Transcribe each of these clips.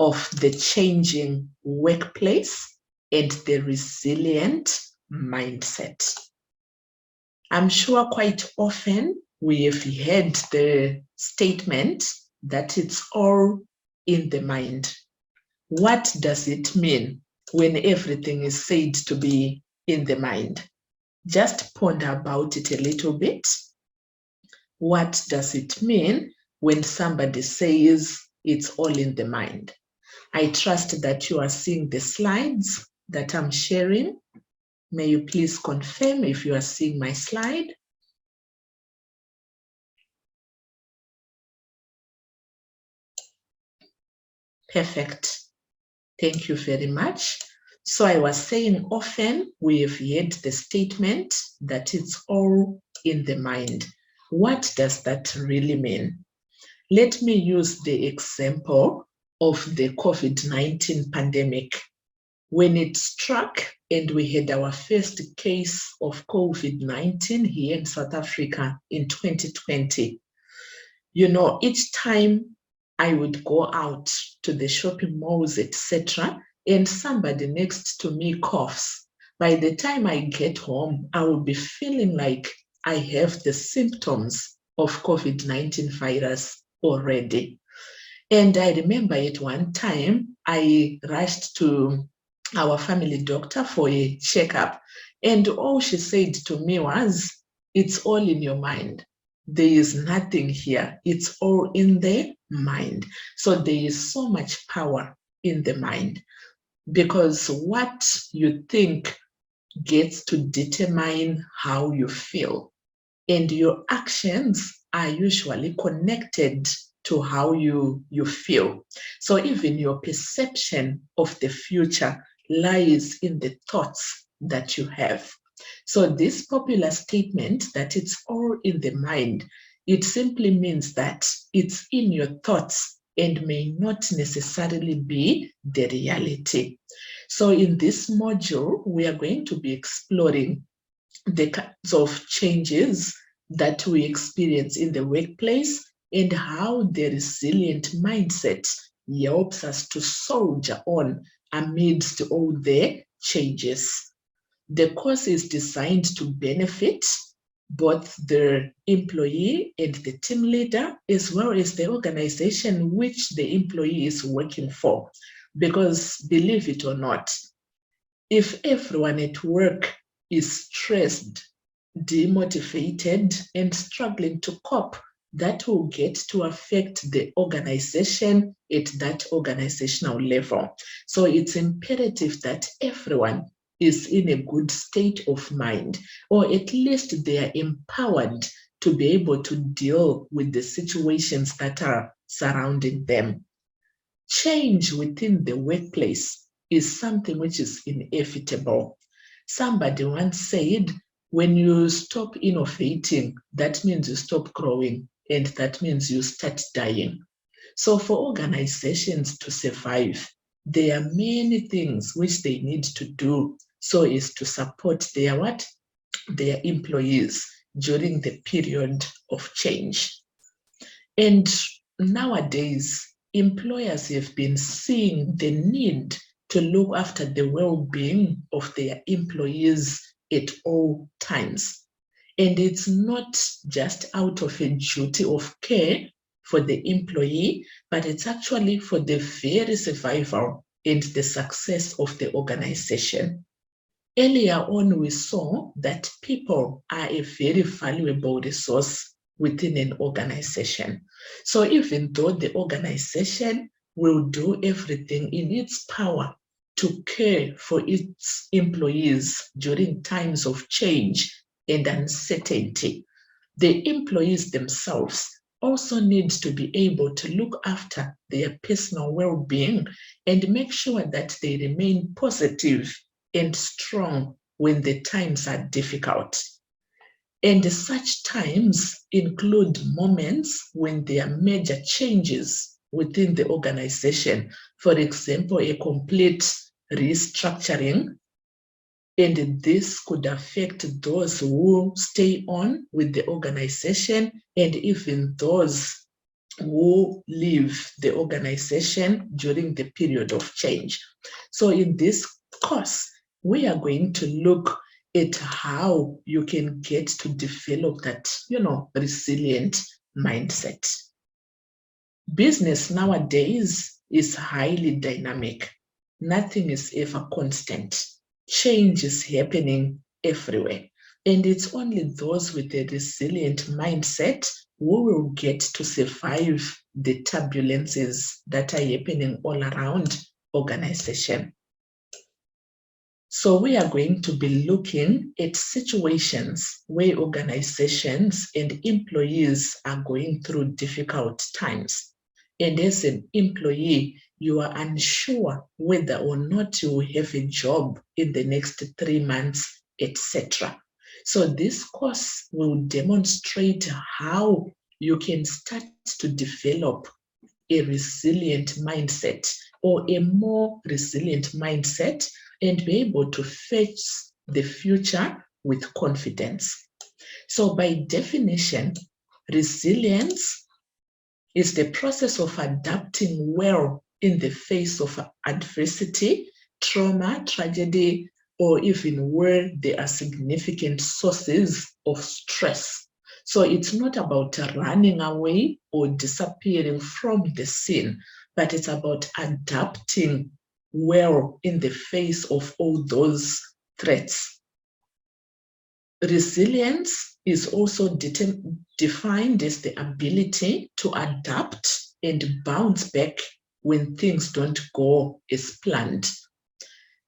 of the changing workplace and the resilient mindset. I'm sure quite often we have heard the statement that it's all in the mind. What does it mean when everything is said to be in the mind? Just ponder about it a little bit. What does it mean when somebody says it's all in the mind? I trust that you are seeing the slides that I'm sharing. May you please confirm if you are seeing my slide? Perfect. Thank you very much. So I was saying often we have heard the statement that it's all in the mind. What does that really mean? Let me use the example of the COVID-19 pandemic. When it struck and we had our first case of COVID-19 here in South Africa in 2020, each time I would go out to the shopping malls, etc., and somebody next to me coughs. By the time I get home, I will be feeling like I have the symptoms of COVID-19 virus already. And I remember at one time, I rushed to our family doctor for a checkup. And all she said to me was, it's all in your mind. There is nothing here. It's all in the mind. So there is so much power in the mind, because what you think gets to determine how you feel. And your actions are usually connected to how you feel. So even your perception of the future lies in the thoughts that you have. So this popular statement that it's all in the mind, it simply means that it's in your thoughts and may not necessarily be the reality. So in this module, we are going to be exploring the kinds of changes that we experience in the workplace and how the resilient mindset helps us to soldier on amidst all the changes. The course is designed to benefit both the employee and the team leader, as well as the organization which the employee is working for. Because believe it or not, if everyone at work is stressed, demotivated, and struggling to cope, that will get to affect the organization at that organizational level. So it's imperative that everyone is in a good state of mind, or at least they are empowered to be able to deal with the situations that are surrounding them. Change within the workplace is something which is inevitable. Somebody once said, when you stop innovating, that means you stop growing, and that means you start dying. So for organizations to survive, there are many things which they need to do so as to support their employees during the period of change. And nowadays, employers have been seeing the need to look after the well-being of their employees at all times. And it's not just out of a duty of care for the employee, but it's actually for the very survival and the success of the organization. Earlier on, we saw that people are a very valuable resource within an organization. So even though the organization will do everything in its power to care for its employees during times of change and uncertainty, the employees themselves also need to be able to look after their personal well-being and make sure that they remain positive and strong when the times are difficult. And such times include moments when there are major changes within the organization. For example, a complete restructuring, and this could affect those who stay on with the organization and even those who leave the organization during the period of change. So in this course, we are going to look at how you can get to develop that, resilient mindset. Business nowadays is highly dynamic. Nothing is ever constant. Change is happening everywhere. And it's only those with a resilient mindset who will get to survive the turbulences that are happening all around organization. So we are going to be looking at situations where organizations and employees are going through difficult times. And as an employee, you are unsure whether or not you will have a job in the next 3 months, etc. So this course will demonstrate how you can start to develop a resilient mindset or a more resilient mindset and be able to face the future with confidence. So by definition, resilience is the process of adapting well in the face of adversity, trauma, tragedy, or even where there are significant sources of stress. So it's not about running away or disappearing from the scene, but it's about adapting well in the face of all those threats. Resilience is also defined as the ability to adapt and bounce back when things don't go as planned.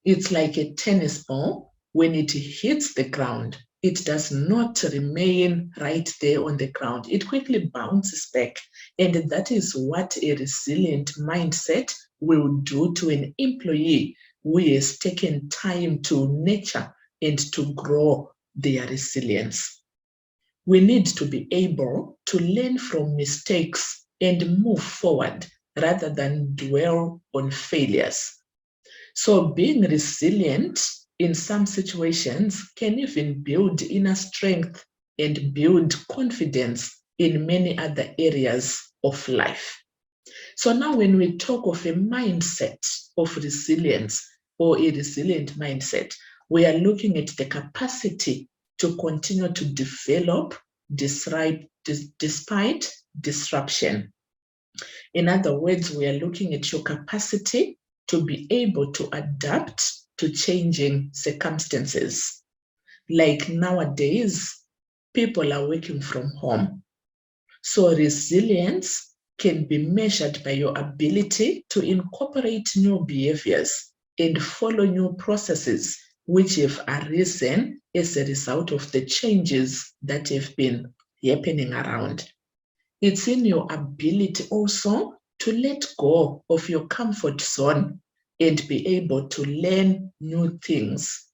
It's like a tennis ball. When it hits the ground, it does not remain right there on the ground. It quickly bounces back. And that is what a resilient mindset will do to an employee who has taken time to nurture and to grow their resilience. We need to be able to learn from mistakes and move forward rather than dwell on failures. So being resilient in some situations can even build inner strength and build confidence in many other areas of life. So now when we talk of a mindset of resilience or a resilient mindset, we are looking at the capacity to continue to develop despite disruption. In other words, we are looking at your capacity to be able to adapt to changing circumstances. Like nowadays, people are working from home. So resilience can be measured by your ability to incorporate new behaviors and follow new processes which have arisen as a result of the changes that have been happening around. It's in your ability also to let go of your comfort zone and be able to learn new things.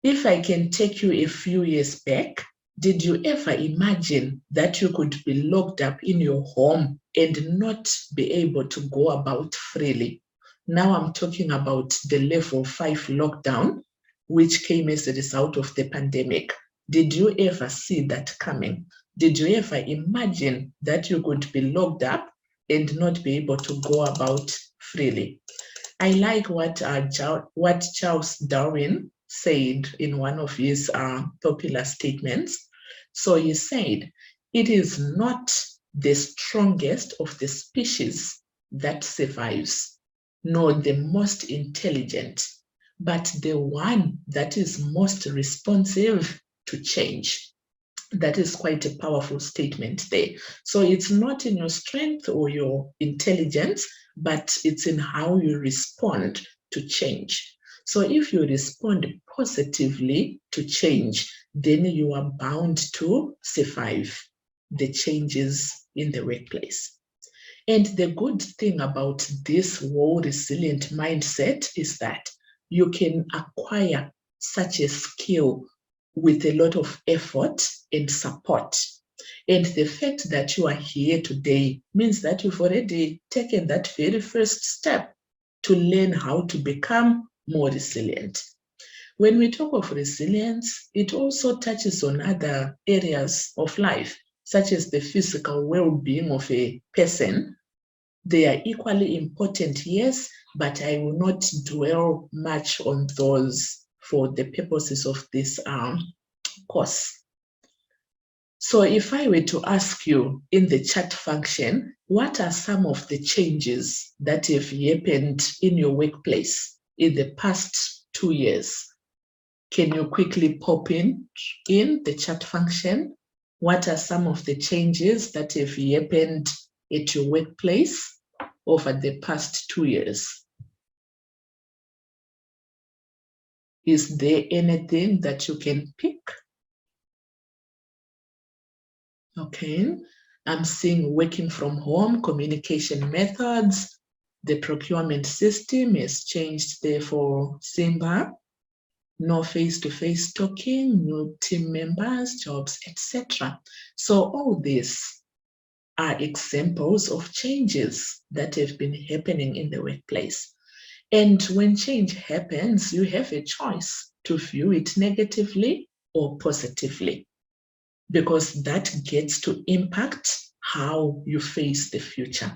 If I can take you a few years back, did you ever imagine that you could be locked up in your home and not be able to go about freely? Now I'm talking about the level 5 lockdown, which came as a result of the pandemic. Did you ever see that coming? Did you ever imagine that you could be locked up and not be able to go about freely? I like what Charles Darwin said in one of his popular statements. So he said, "It is not the strongest of the species that survives, nor the most intelligent, but the one that is most responsive to change." That is quite a powerful statement there. So it's not in your strength or your intelligence, but it's in how you respond to change. So if you respond positively to change, then you are bound to survive the changes in the workplace. And the good thing about this whole resilient mindset is that you can acquire such a skill with a lot of effort and support. And the fact that you are here today means that you've already taken that very first step to learn how to become more resilient. When we talk of resilience, it also touches on other areas of life. such as the physical well-being of a person, they are equally important, yes, but I will not dwell much on those for the purposes of this course. So if I were to ask you in the chat function, what are some of the changes that have happened in your workplace in the past 2 years? Can you quickly pop in the chat function? What are some of the changes that have happened at your workplace over the past 2 years? Is there anything that you can pick? Okay, I'm seeing working from home, communication methods, the procurement system has changed there for Simba, no face-to-face talking, new team members, jobs, etc. So all these are examples of changes that have been happening in the workplace. And when change happens, you have a choice to view it negatively or positively, because that gets to impact how you face the future.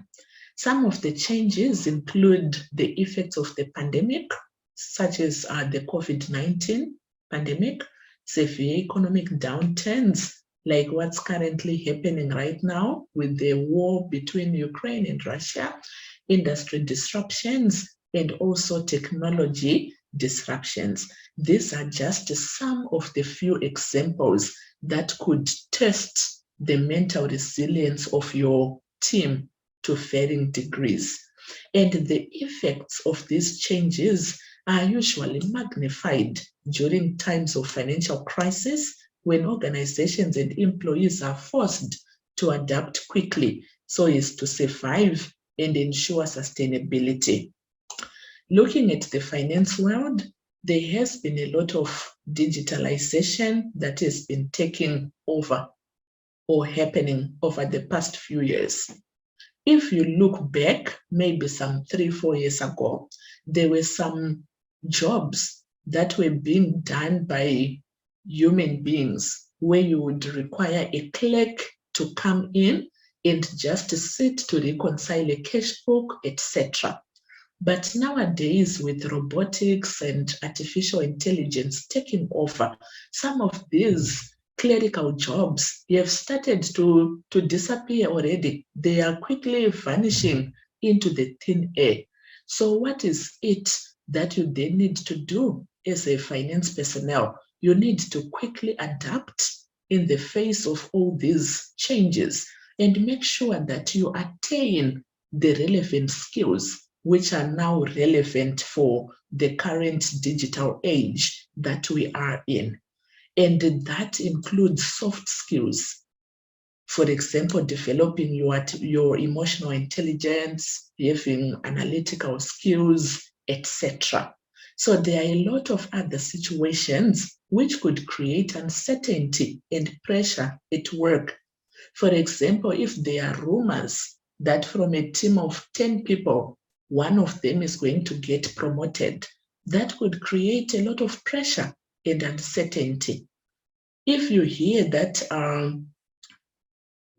Some of the changes include the effects of the pandemic, such as the COVID-19 pandemic, severe economic downturns, like what's currently happening right now with the war between Ukraine and Russia, industry disruptions, and also technology disruptions. These are just some of the few examples that could test the mental resilience of your team to varying degrees. And the effects of these changes are usually magnified during times of financial crisis, when organizations and employees are forced to adapt quickly so as to survive and ensure sustainability. Looking at the finance world, there has been a lot of digitalization that has been taking over or happening over the past few years. If you look back, maybe some 3-4 years ago, there were some jobs that were being done by human beings where you would require a clerk to come in and just sit to reconcile a cash book, etc. But nowadays, with robotics and artificial intelligence taking over, some of these clerical jobs have started to disappear already. They are quickly vanishing into the thin air. So what is it that you then need to do as a finance personnel? You need to quickly adapt in the face of all these changes and make sure that you attain the relevant skills which are now relevant for the current digital age that we are in. And that includes soft skills. For example, developing your emotional intelligence, having analytical skills, etc. So there are a lot of other situations which could create uncertainty and pressure at work. For example, if there are rumors that from a team of 10 people, one of them is going to get promoted, that could create a lot of pressure and uncertainty. If you hear that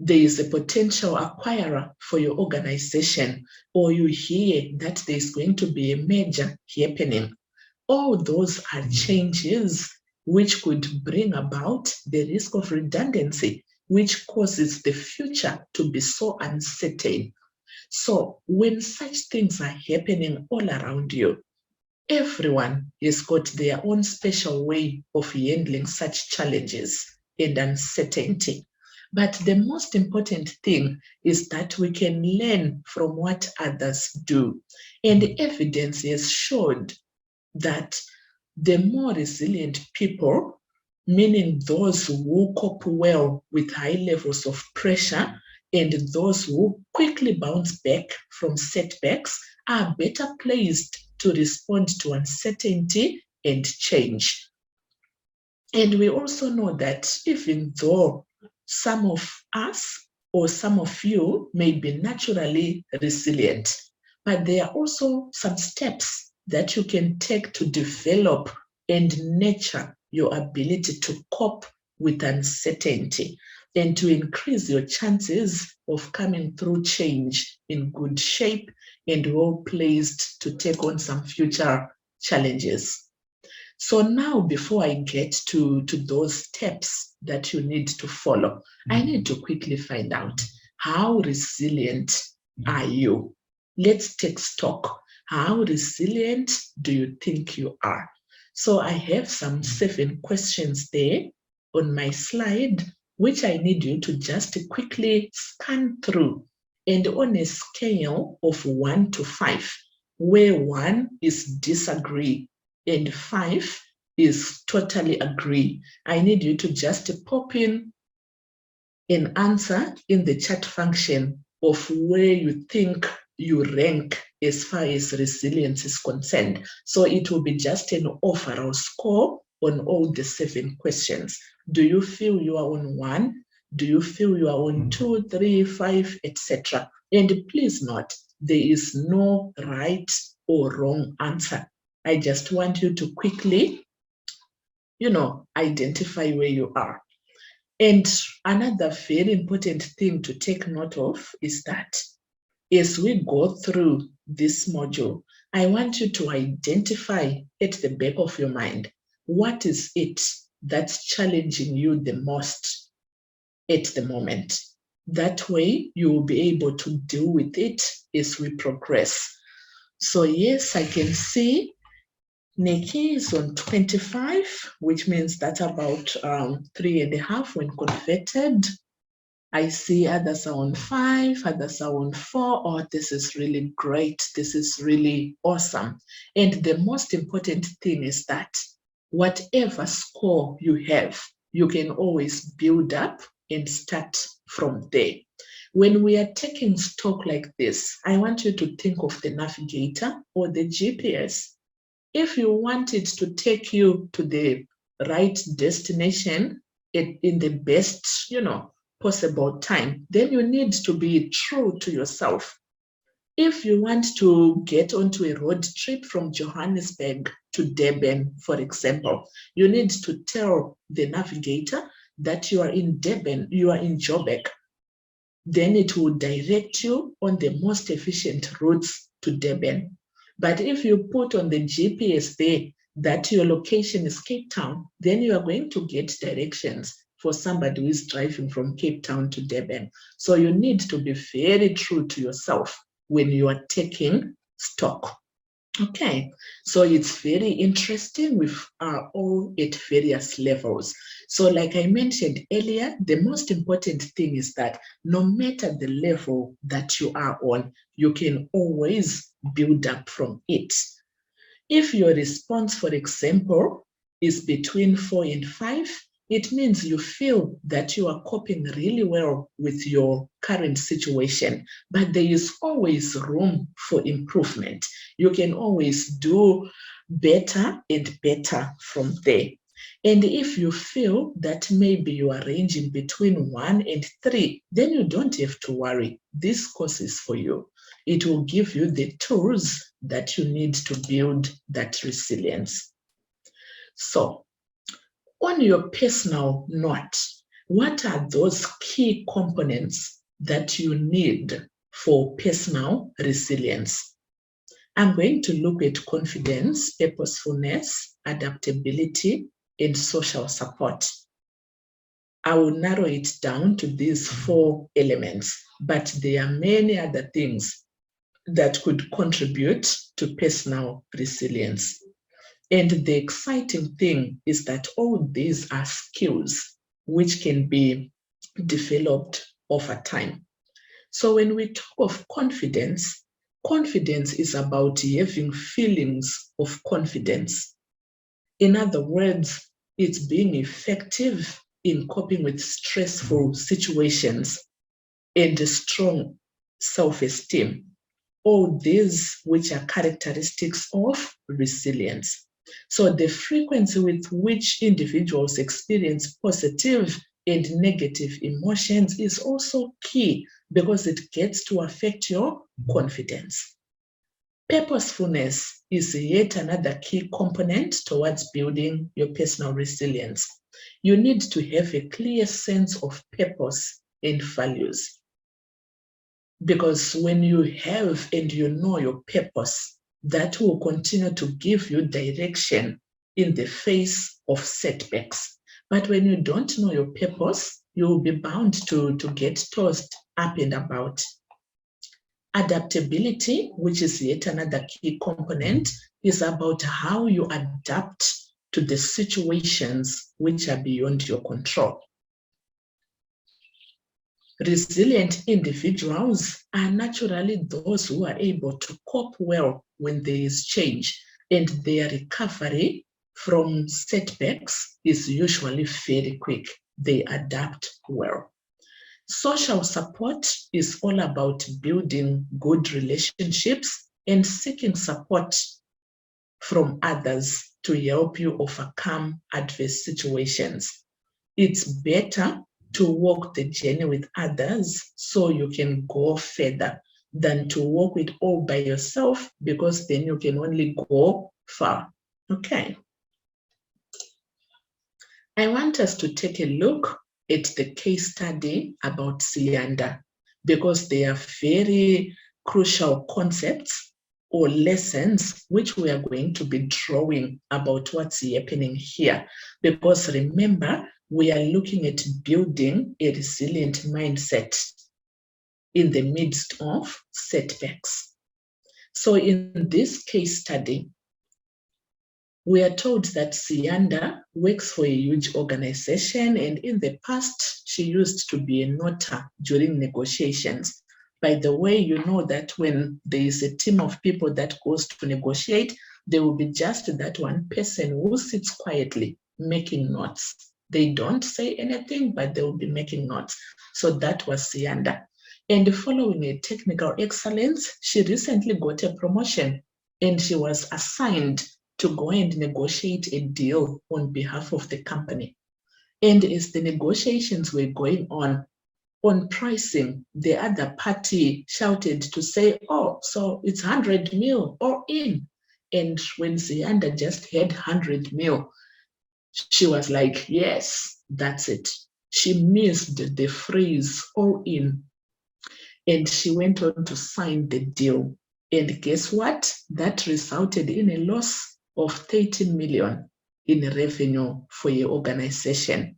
there is a potential acquirer for your organization, or you hear that there's going to be a merger happening, all those are changes which could bring about the risk of redundancy, which causes the future to be so uncertain. So when such things are happening all around you, everyone has got their own special way of handling such challenges and uncertainty. But the most important thing is that we can learn from what others do. And evidence has showed that the more resilient people, meaning those who cope well with high levels of pressure and those who quickly bounce back from setbacks, are better placed to respond to uncertainty and change. And we also know that even though some of us or some of you may be naturally resilient, but there are also some steps that you can take to develop and nurture your ability to cope with uncertainty. and to increase your chances of coming through change in good shape and well placed to take on some future challenges. So now, before I get to those steps that you need to follow, I need to quickly find out, how resilient are you? Let's take stock. How resilient do you think you are? So I have some 7 questions there on my slide, which I need you to just quickly scan through. And on a scale of 1 to 5, where 1 is disagree and 5 is totally agree, I need you to just pop in an answer in the chat function of where you think you rank as far as resilience is concerned. So it will be just an overall score on all the 7 questions. Do you feel you are on 1? Do you feel you are on 2, 3, 5, etc.? And please note, there is no right or wrong answer. I just want you to quickly, identify where you are. And another very important thing to take note of is that as we go through this module, I want you to identify at the back of your mind, what is it that's challenging you the most at the moment. That way, you will be able to deal with it as we progress. So yes, I can see Nikki is on 25, which means that's about 3.5 when converted. I see others are on 5, others are on 4. Oh, this is really great. This is really awesome. And the most important thing is that whatever score you have, you can always build up and start from there. When we are taking stock like this, I want you to think of the navigator or the GPS. If you want it to take you to the right destination in the best, possible time, then you need to be true to yourself. If you want to get onto a road trip from Johannesburg to Durban, for example, you need to tell the navigator that you are in Durban, you are in Joburg. Then it will direct you on the most efficient routes to Durban. But if you put on the GPS there that your location is Cape Town, then you are going to get directions for somebody who is driving from Cape Town to Durban. So you need to be very true to yourself when you are taking stock. Okay, so it's very interesting. We are all at various levels. So like I mentioned earlier, the most important thing is that no matter the level that you are on, you can always build up from it. If your response, for example, is between 4 and 5, it means you feel that you are coping really well with your current situation, but there is always room for improvement. You can always do better and better from there. And if you feel that maybe you are ranging between 1 and 3, then you don't have to worry. This course is for you. It will give you the tools that you need to build that resilience. So, on your personal note, what are those key components that you need for personal resilience? I'm going to look at confidence, purposefulness, adaptability, and social support. I will narrow it down to these 4 elements, but there are many other things that could contribute to personal resilience. And the exciting thing is that all these are skills which can be developed over time. So when we talk of confidence, confidence is about having feelings of confidence. In other words, it's being effective in coping with stressful situations and a strong self-esteem. All these which are characteristics of resilience. So the frequency with which individuals experience positive and negative emotions is also key because it gets to affect your confidence. Purposefulness is yet another key component towards building your personal resilience. You need to have a clear sense of purpose and values. Because when you have and you know your purpose, that will continue to give you direction in the face of setbacks. But when you don't know your purpose, you will be bound to get tossed up and about. Adaptability, which is yet another key component, is about how you adapt to the situations which are beyond your control. Resilient individuals are naturally those who are able to cope well when there is change, and their recovery from setbacks is usually very quick. They adapt well. Social support is all about building good relationships and seeking support from others to help you overcome adverse situations. It's better to walk the journey with others so you can go further than to walk it all by yourself, because then you can only go far. Okay. I want us to take a look at the case study about Sianda, because they are very crucial concepts or lessons which we are going to be drawing about what's happening here. Because remember, we are looking at building a resilient mindset in the midst of setbacks. So in this case study, we are told that Sianda works for a huge organization, and in the past, she used to be a nota during negotiations. By the way, you know that when there is a team of people that goes to negotiate, there will be just that one person who sits quietly making notes. They don't say anything, but they will be making notes. So that was Sianda. And following a technical excellence, she recently got a promotion, and she was assigned to go and negotiate a deal on behalf of the company. And as the negotiations were going on pricing, the other party shouted to say, oh, so it's 100 mil all in. And when Sianda just had 100 mil, she was like, yes, that's it. She missed the phrase all in. And she went on to sign the deal. And guess what? That resulted in a loss of 30 million in revenue for your organization.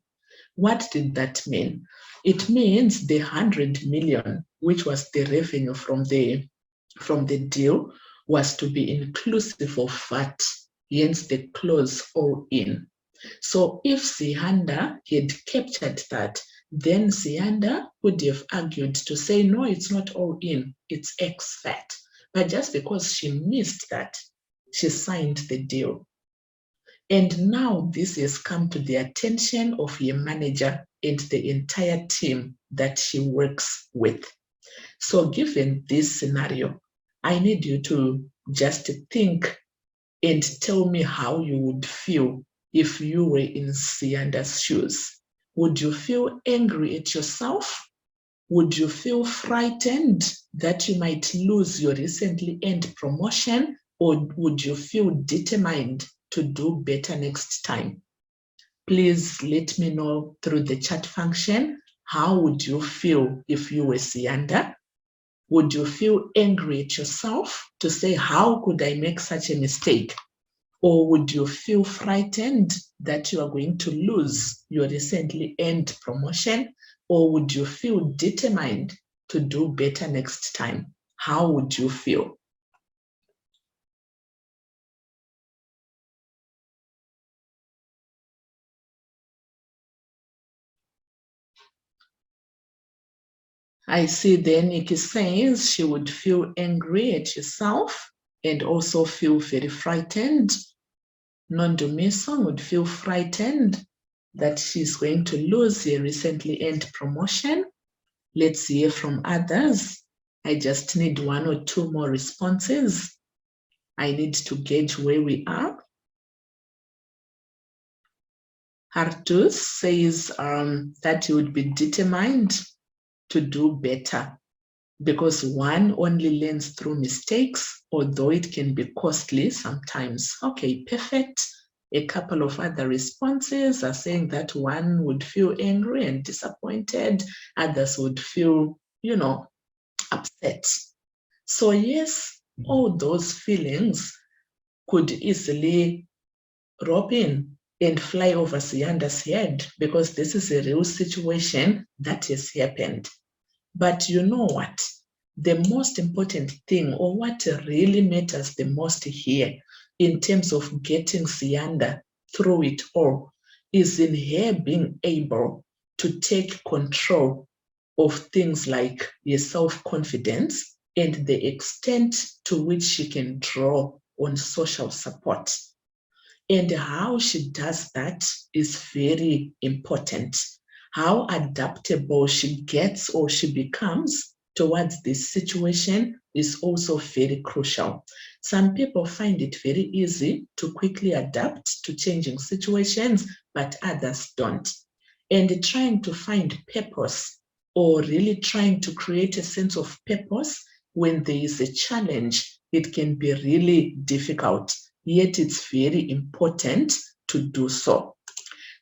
What did that mean? It means the 100 million, which was the revenue from the deal, was to be inclusive of VAT, hence the clause all in. So if Sianda had captured that, then Sianda would have argued to say, no, it's not all in, it's X VAT. But just because she missed that, she signed the deal. And now this has come to the attention of your manager and the entire team that she works with. So given this scenario, I need you to just think and tell me how you would feel if you were in Sianda's shoes. Would you feel angry at yourself? Would you feel frightened that you might lose your recently earned promotion? Or would you feel determined to do better next time? Please let me know through the chat function. How would you feel if you were Sianda? Would you feel angry at yourself to say, how could I make such a mistake? Or would you feel frightened that you are going to lose your recently earned promotion? Or would you feel determined to do better next time? How would you feel? I see then Nikki says she would feel angry at herself and also feel very frightened. Nondumiso would feel frightened that she's going to lose her recently earned promotion. Let's hear from others. I just need one or two more responses. I need to gauge where we are. Hartus says that he would be determined to do better because one only learns through mistakes, although it can be costly sometimes. Okay, perfect. A couple of other responses are saying that one would feel angry and disappointed, others would feel, upset. So yes, all those feelings could easily rope in and fly over Sianda's head because this is a real situation that has happened. But you know what? The most important thing, or what really matters the most here in terms of getting Sianda through it all, is in her being able to take control of things like her self-confidence and the extent to which she can draw on social support. And how she does that is very important. How adaptable she gets or she becomes towards this situation is also very crucial. Some people find it very easy to quickly adapt to changing situations, but others don't. And trying to find purpose, or really trying to create a sense of purpose when there is a challenge, it can be really difficult. Yet it's very important to do so.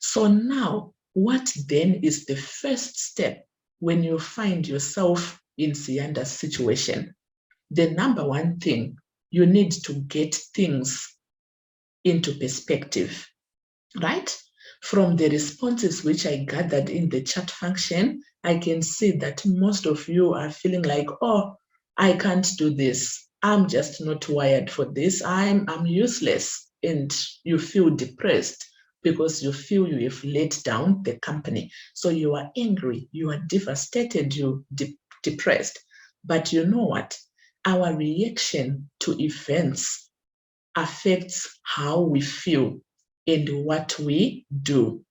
So now, what then is the first step when you find yourself in Sianda's situation? The number one thing, you need to get things into perspective, right? From the responses which I gathered in the chat function, I can see that most of you are feeling like, oh, I can't do this. I'm just not wired for this. I'm useless. And you feel depressed because you feel you have let down the company. So you are angry, you are devastated, you're depressed. But you know what? Our reaction to events affects how we feel and what we do.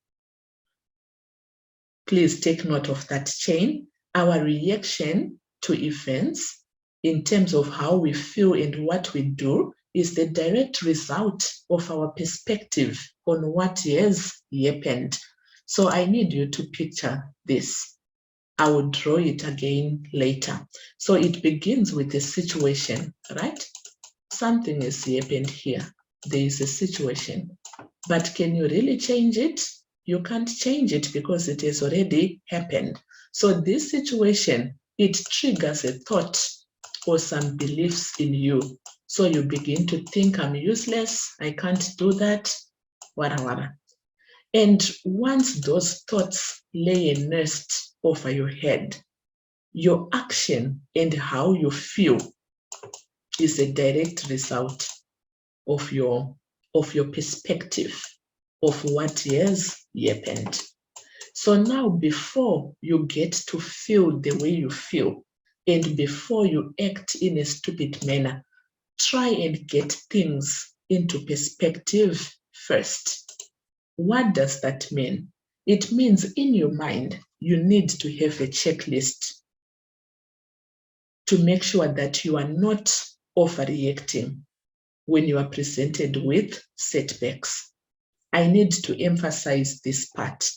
Please take note of that chain. Our reaction to events in terms of how we feel and what we do is the direct result of our perspective on what has happened. So I need you to picture this. I will draw it again later. So it begins with a situation, right? Something has happened here. There is a situation. But can you really change it? You can't change it because it has already happened. So this situation, it triggers a thought or some beliefs in you. So you begin to think, I'm useless, I can't do that, whatever. And once those thoughts lay a nest over your head, your action and how you feel is a direct result of your perspective of what has happened. So now, before you get to feel the way you feel, and before you act in a stupid manner, try and get things into perspective first. What does that mean? It means in your mind, you need to have a checklist to make sure that you are not overreacting when you are presented with setbacks. I need to emphasize this part.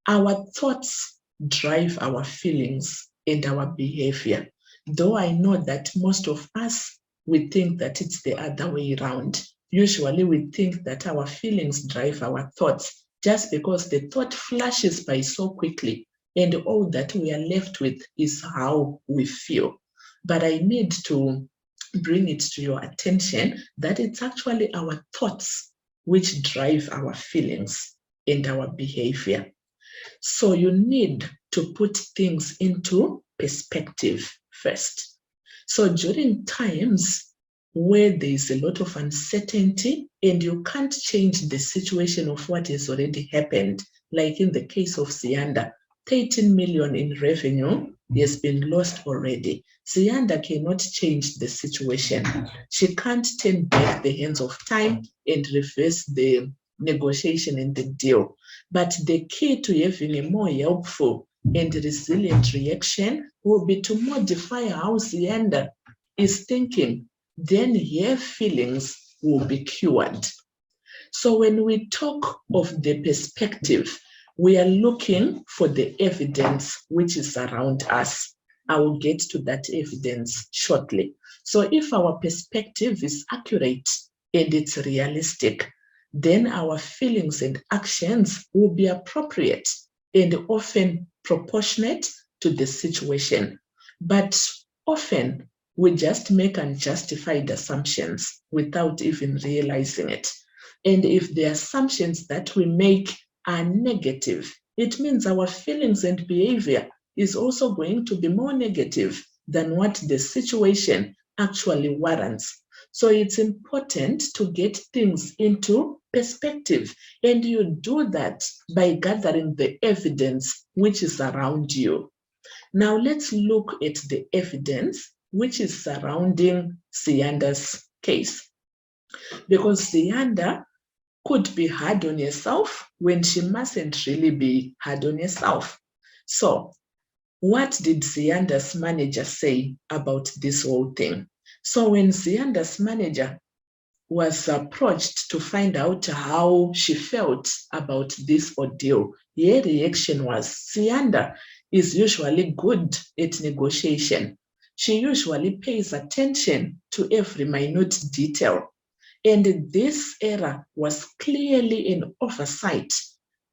Our thoughts drive our feelings and our behavior. Though I know that most of us, we think that it's the other way around. Usually we think that our feelings drive our thoughts just because the thought flashes by so quickly and all that we are left with is how we feel. But I need to bring it to your attention that it's actually our thoughts which drive our feelings and our behavior. So you need to put things into perspective first. So during times where there is a lot of uncertainty and you can't change the situation of what has already happened, like in the case of Sianda, 13 million in revenue has been lost already. Sianda cannot change the situation. She can't turn back the hands of time and reverse the negotiation and the deal. But the key to having a more helpful and resilient reaction will be to modify how Sianda is thinking. Then her feelings will be cured. So when we talk of the perspective, we are looking for the evidence which is around us. I will get to that evidence shortly. So if our perspective is accurate and it's realistic, then our feelings and actions will be appropriate and often proportionate to the situation. But often we just make unjustified assumptions without even realizing it. And if the assumptions that we make are negative, it means our feelings and behavior is also going to be more negative than what the situation actually warrants. So it's important to get things into perspective, and you do that by gathering the evidence which is around you. Now let's look at the evidence which is surrounding Sianda's case, because Sianda could be hard on herself when she mustn't really be hard on herself. So what did Sianda's manager say about this whole thing? So when Sianda's manager was approached to find out how she felt about this ordeal, her reaction was, Sianda is usually good at negotiation. She usually pays attention to every minute detail. And this error was clearly an oversight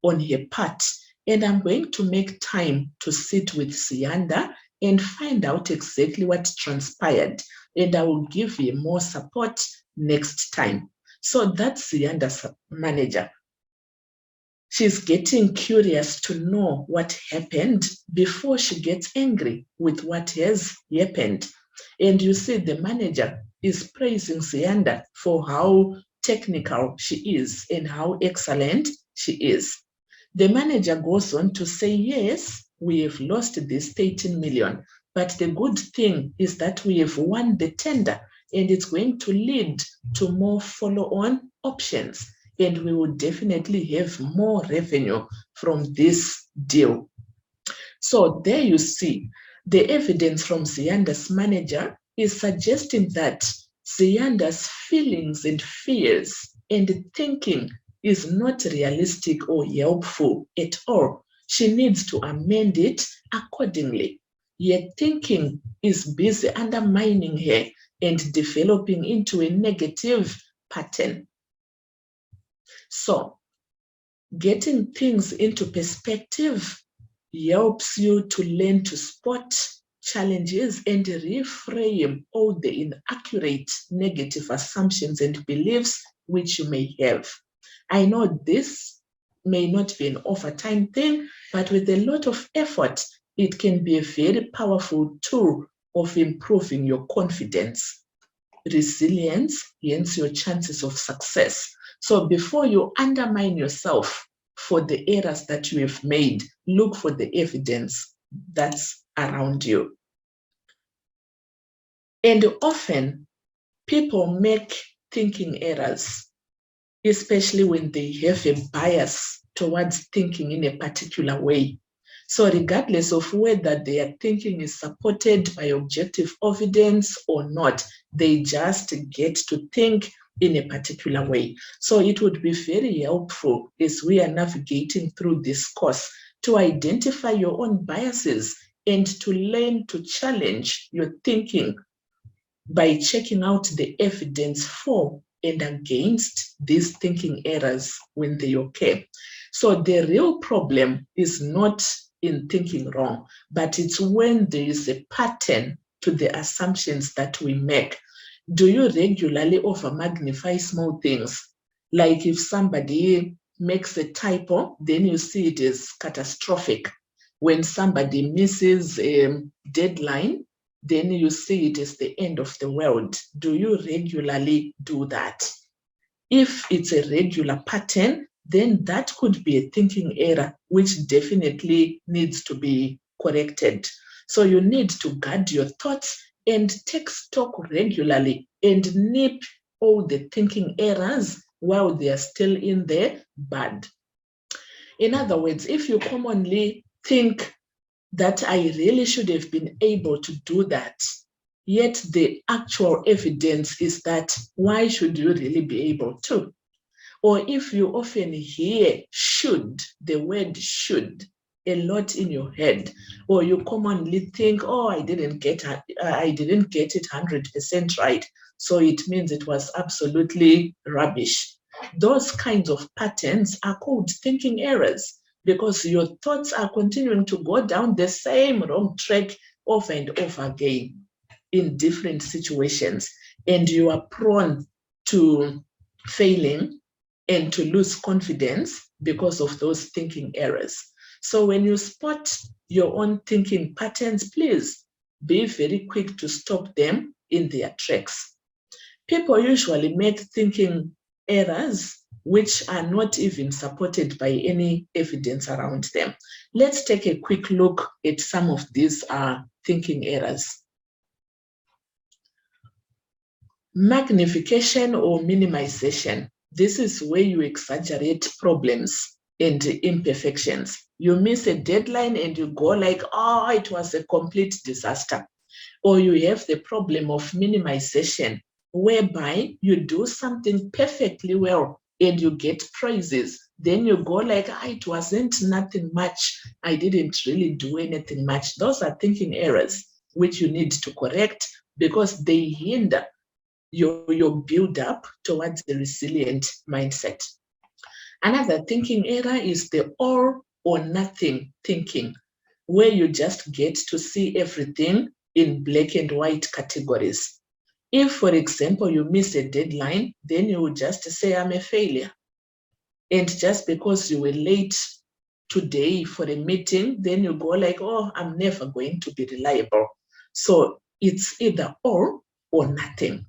on her part. And I'm going to make time to sit with Sianda and find out exactly what transpired. And I will give you more support next time. So that's Sianda's manager. She's getting curious to know what happened before she gets angry with what has happened. And you see, the manager is praising Sianda for how technical she is and how excellent she is. The manager goes on to say, yes, we have lost this 13 million, but the good thing is that we have won the tender and it's going to lead to more follow-on options. And we will definitely have more revenue from this deal. So there you see, the evidence from Sianda's manager is suggesting that Sianda's feelings and fears and thinking is not realistic or helpful at all. She needs to amend it accordingly. Yet thinking is busy undermining her and developing into a negative pattern. So getting things into perspective helps you to learn to spot challenges and reframe all the inaccurate negative assumptions and beliefs which you may have. I know this may not be an overtime thing, but with a lot of effort, it can be a very powerful tool of improving your confidence, resilience, hence your chances of success. So before you undermine yourself for the errors that you have made, look for the evidence that's around you. And often people make thinking errors, especially when they have a bias towards thinking in a particular way. So regardless of whether their thinking is supported by objective evidence or not, they just get to think in a particular way. So it would be very helpful as we are navigating through this course to identify your own biases and to learn to challenge your thinking by checking out the evidence for and against these thinking errors when they occur. So the real problem is not in thinking wrong, but it's when there is a pattern to the assumptions that we make. Do you regularly over-magnify small things? Like if somebody makes a typo, then you see it as catastrophic. When somebody misses a deadline, then you see it as the end of the world. Do you regularly do that? If it's a regular pattern, then that could be a thinking error, which definitely needs to be corrected. So you need to guard your thoughts and take stock regularly and nip all the thinking errors while they are still in the bud. In other words, if you commonly think that I really should have been able to do that, yet the actual evidence is that why should you really be able to? Or if you often hear should, the word should, a lot in your head, or you commonly think, oh, I didn't get it 100% right, so it means it was absolutely rubbish. Those kinds of patterns are called thinking errors, because your thoughts are continuing to go down the same wrong track over and over again in different situations, and you are prone to failing and to lose confidence because of those thinking errors. So when you spot your own thinking patterns, please be very quick to stop them in their tracks. People usually make thinking errors which are not even supported by any evidence around them. Let's take a quick look at some of these thinking errors. Magnification or minimization. This is where you exaggerate problems and imperfections. You miss a deadline and you go like, oh, it was a complete disaster. Or you have the problem of minimization, whereby you do something perfectly well and you get praises. Then you go like, it wasn't nothing much. I didn't really do anything much. Those are thinking errors which you need to correct, because they hinder your build up towards a resilient mindset. Another thinking error is the all or nothing thinking, where you just get to see everything in black and white categories. If, for example, you miss a deadline, then you would just say, I'm a failure. And just because you were late today for a meeting, then you go like, oh, I'm never going to be reliable. So it's either all or nothing.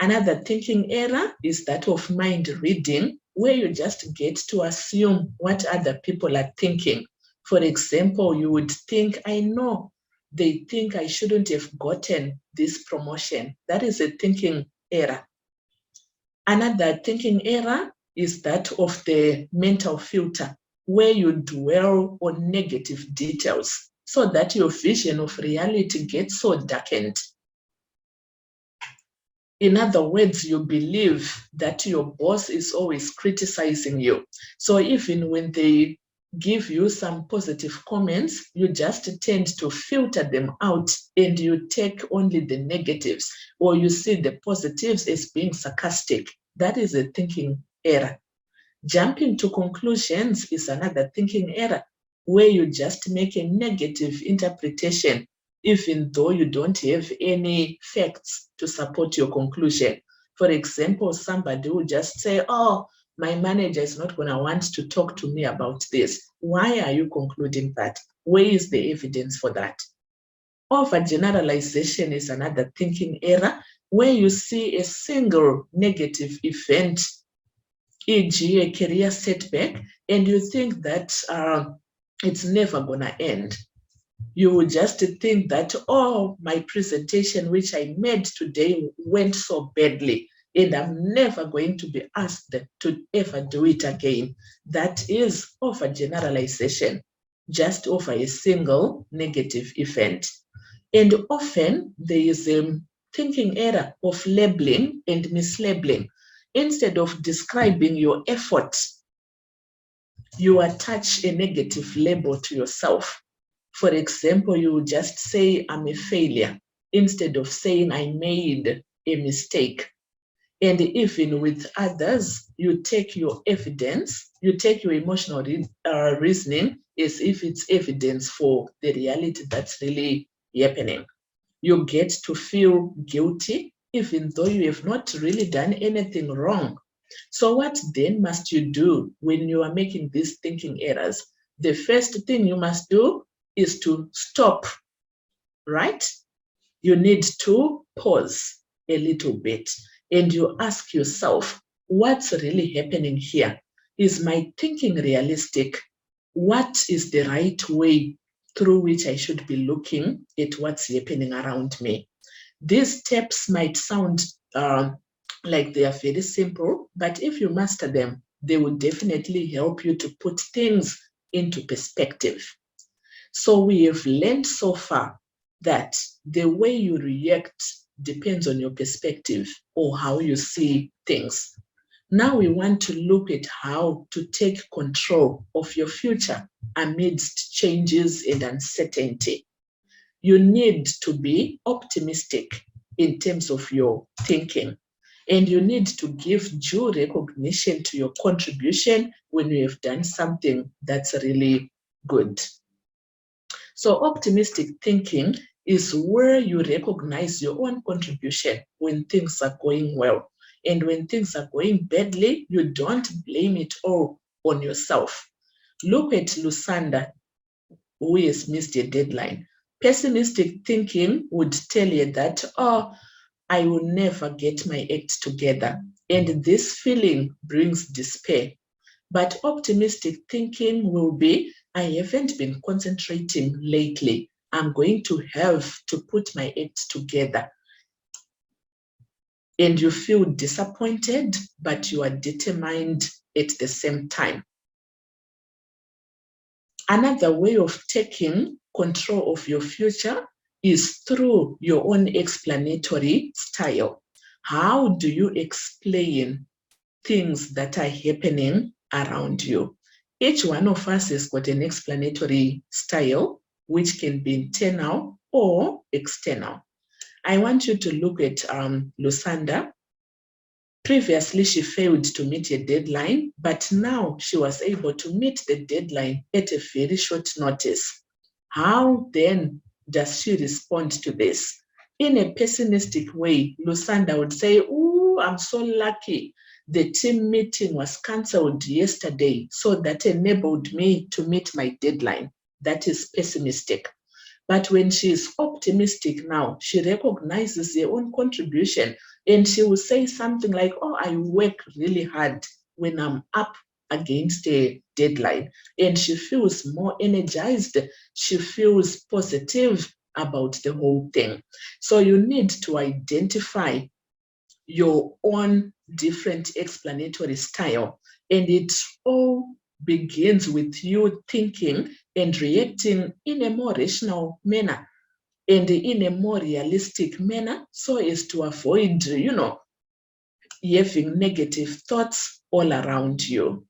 Another thinking error is that of mind reading, where you just get to assume what other people are thinking. For example, you would think, I know they think I shouldn't have gotten this promotion. That is a thinking error. Another thinking error is that of the mental filter, where you dwell on negative details so that your vision of reality gets so darkened. In other words, you believe that your boss is always criticizing you. So even when they give you some positive comments, you just tend to filter them out and you take only the negatives, or you see the positives as being sarcastic. That is a thinking error. Jumping to conclusions is another thinking error, where you just make a negative interpretation even though you don't have any facts to support your conclusion. For example, somebody will just say, oh, my manager is not going to want to talk to me about this. Why are you concluding that? Where is the evidence for that? Overgeneralization is another thinking error, where you see a single negative event, e.g. a career setback, and you think that it's never going to end. You would just think that, oh, my presentation which I made today went so badly and I'm never going to be asked to ever do it again. That is overgeneralization, just over a single negative event. And often there is a thinking error of labeling and mislabeling. Instead of describing your effort, you attach a negative label to yourself. For example, you just say, I'm a failure, instead of saying, I made a mistake. And even with others, you take your evidence, you take your emotional reasoning as if it's evidence for the reality that's really happening. You get to feel guilty, even though you have not really done anything wrong. So what then must you do when you are making these thinking errors? The first thing you must do is to stop, right? You need to pause a little bit and you ask yourself, what's really happening here? Is my thinking realistic? What is the right way through which I should be looking at what's happening around me? These steps might sound like they are very simple, but if you master them, they will definitely help you to put things into perspective. So we have learned so far that the way you react depends on your perspective or how you see things. Now we want to look at how to take control of your future amidst changes and uncertainty. You need to be optimistic in terms of your thinking. And you need to give due recognition to your contribution when you have done something that's really good. So optimistic thinking is where you recognize your own contribution when things are going well. And when things are going badly, you don't blame it all on yourself. Look at Lusanda, who has missed a deadline. Pessimistic thinking would tell you that, oh, I will never get my act together. And this feeling brings despair. But optimistic thinking will be, I haven't been concentrating lately. I'm going to have to put my act together. And you feel disappointed, but you are determined at the same time. Another way of taking control of your future is through your own explanatory style. How do you explain things that are happening around you? Each one of us has got an explanatory style, which can be internal or external. I want you to look at Lusanda. Previously, she failed to meet a deadline, but now she was able to meet the deadline at a very short notice. How then does she respond to this? In a pessimistic way, Lusanda would say, "Oh, I'm so lucky. The team meeting was cancelled yesterday, so that enabled me to meet my deadline." That is pessimistic. But when she is optimistic now, she recognizes her own contribution and she will say something like, oh, I work really hard when I'm up against a deadline. And she feels more energized. She feels positive about the whole thing. So you need to identify your own different explanatory style. And it all begins with you thinking and reacting in a more rational manner and in a more realistic manner, so as to avoid, having negative thoughts all around you.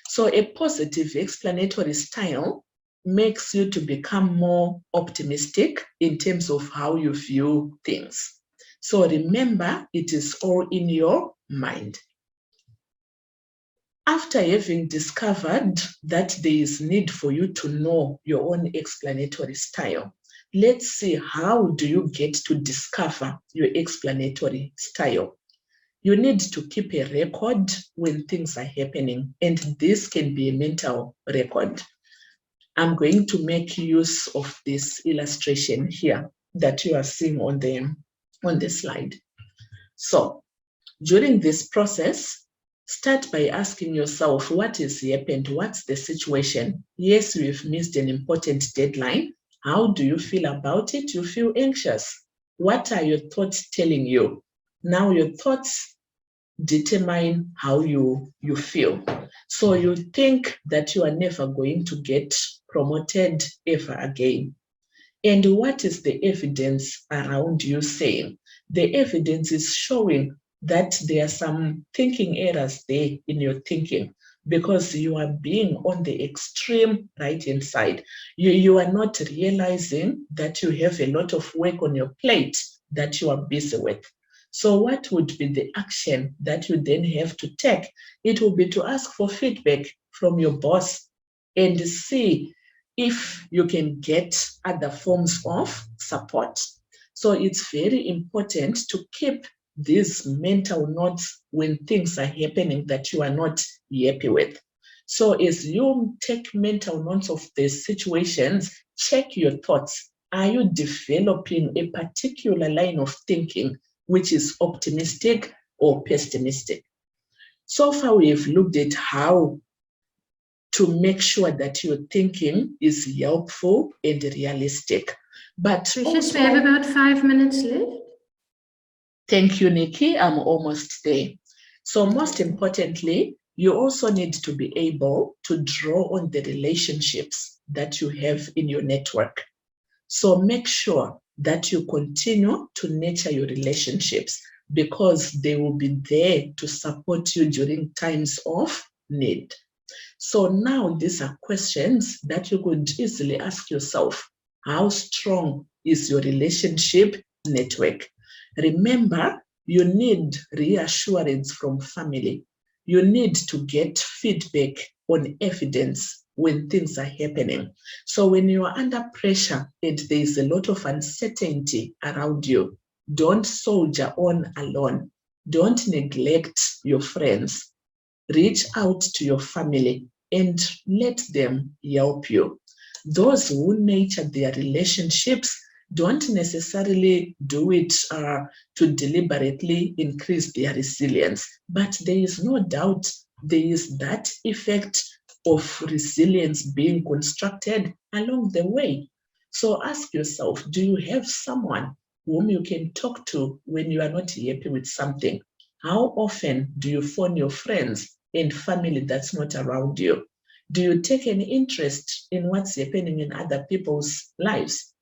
So a positive explanatory style makes you to become more optimistic in terms of how you view things. So remember, it is all in your mind. After having discovered that there is need for you to know your own explanatory style, let's see how do you get to discover your explanatory style. You need to keep a record when things are happening, and this can be a mental record. I'm going to make use of this illustration here that you are seeing on the slide. So during this process, start by asking yourself, what has happened? What's the situation? Yes, you've missed an important deadline. How do you feel about it? You feel anxious. What are your thoughts telling you? Now your thoughts determine how you feel. So you think that you are never going to get promoted ever again. And what is the evidence around you saying? The evidence is showing that there are some thinking errors there in your thinking, because you are being on the extreme right-hand side. You are not realizing that you have a lot of work on your plate that you are busy with. So what would be the action that you then have to take? It will be to ask for feedback from your boss and see if you can get other forms of support. So it's very important to keep these mental notes when things are happening that you are not happy with. So as you take mental notes of the situations, check your thoughts. Are you developing a particular line of thinking which is optimistic or pessimistic? So far, we have looked at how to make sure that your thinking is helpful and realistic. But Precious, we have about 5 minutes left. Thank you, Nikki. I'm almost there. So most importantly, you also need to be able to draw on the relationships that you have in your network. So make sure that you continue to nurture your relationships, because they will be there to support you during times of need. So now these are questions that you could easily ask yourself. How strong is your relationship network? Remember, You need reassurance from family. You need to get feedback on evidence when things are happening. So when you are under pressure and there's a lot of uncertainty around you, don't soldier on alone. Don't neglect your friends. Reach out to your family and let them help you. Those who nurture their relationships don't necessarily do it to deliberately increase their resilience, but there is no doubt there is that effect of resilience being constructed along the way. So ask yourself, do you have someone whom you can talk to when you are not happy with something? How often do you phone your friends and family that's not around you? Do you take an interest in what's happening in other people's lives?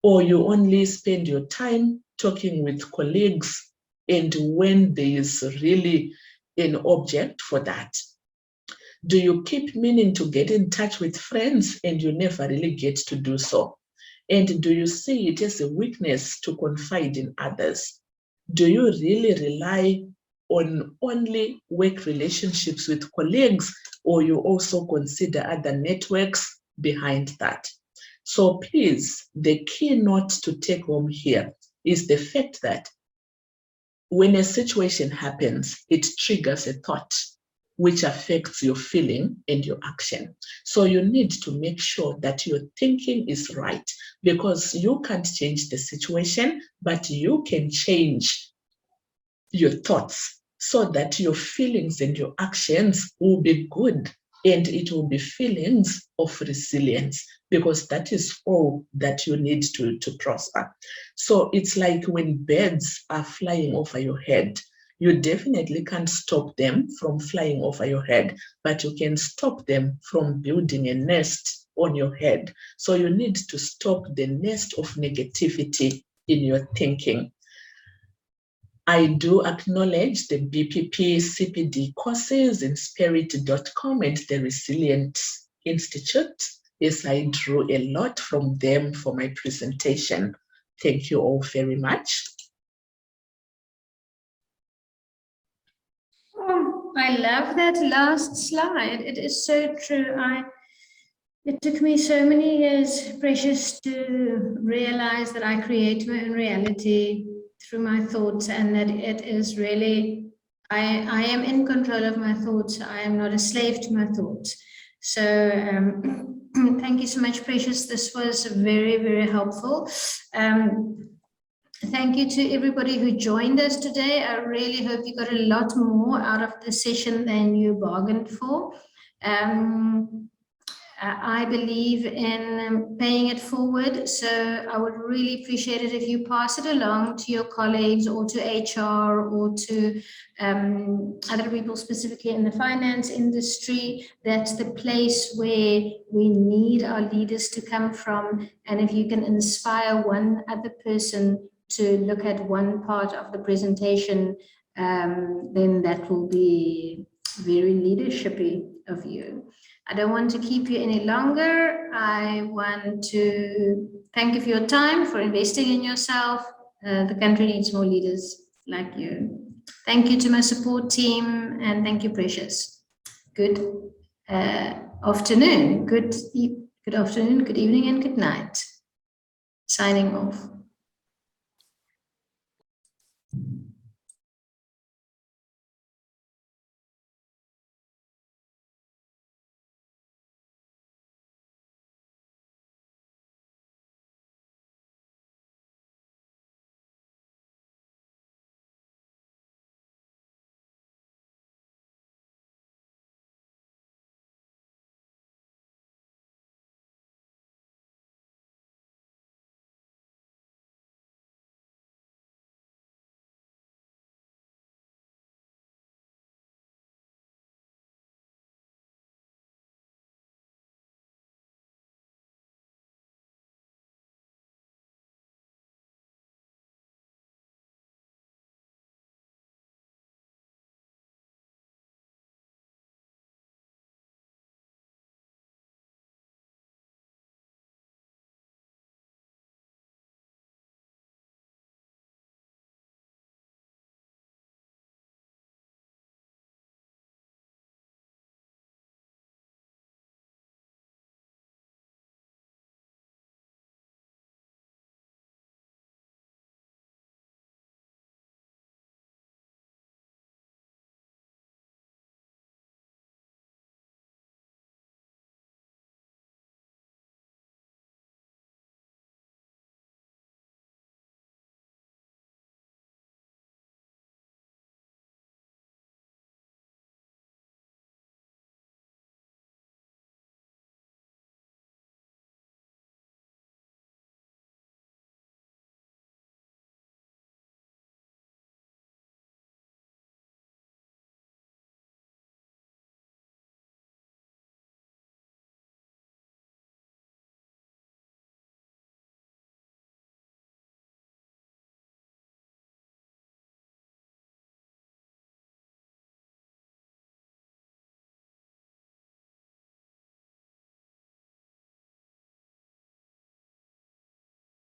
Or you only spend your time talking with colleagues and when there is really an object for that? Do you keep meaning to get in touch with friends and you never really get to do so? And do you see it as a weakness to confide in others? Do you really rely on only work relationships with colleagues, or you also consider other networks behind that? So please, the key note to take home here is the fact that when a situation happens, it triggers a thought which affects your feeling and your action. So you need to make sure that your thinking is right, because you can't change the situation, but you can change your thoughts so that your feelings and your actions will be good, and it will be feelings of resilience, because that is all that you need to prosper. So it's like when birds are flying over your head, you definitely can't stop them from flying over your head, but you can stop them from building a nest on your head. So you need to stop the nest of negativity in your thinking. I do acknowledge the BPP CPD courses in spirit.com and the Resilient Institute, as I drew a lot from them for my presentation. Thank you all very much. Oh, I love that last slide. It is so true. It took me so many years, Precious, to realize that I create my own reality through my thoughts, and that it is really, I am in control of my thoughts. I am not a slave to my thoughts. So thank you so much, Precious. This was very, very helpful. Thank you to everybody who joined us today. I really hope you got a lot more out of the session than you bargained for. I believe in paying it forward, so I would really appreciate it if you pass it along to your colleagues or to HR or to other people specifically in the finance industry. That's the place where we need our leaders to come from, and if you can inspire one other person to look at one part of the presentation, then that will be very leadershipy of you. I don't want to keep you any longer. I want to thank you for your time, for investing in yourself. The country needs more leaders like you. Thank you to my support team, and thank you, Precious. Good afternoon, good afternoon, good evening, and good night. Signing off.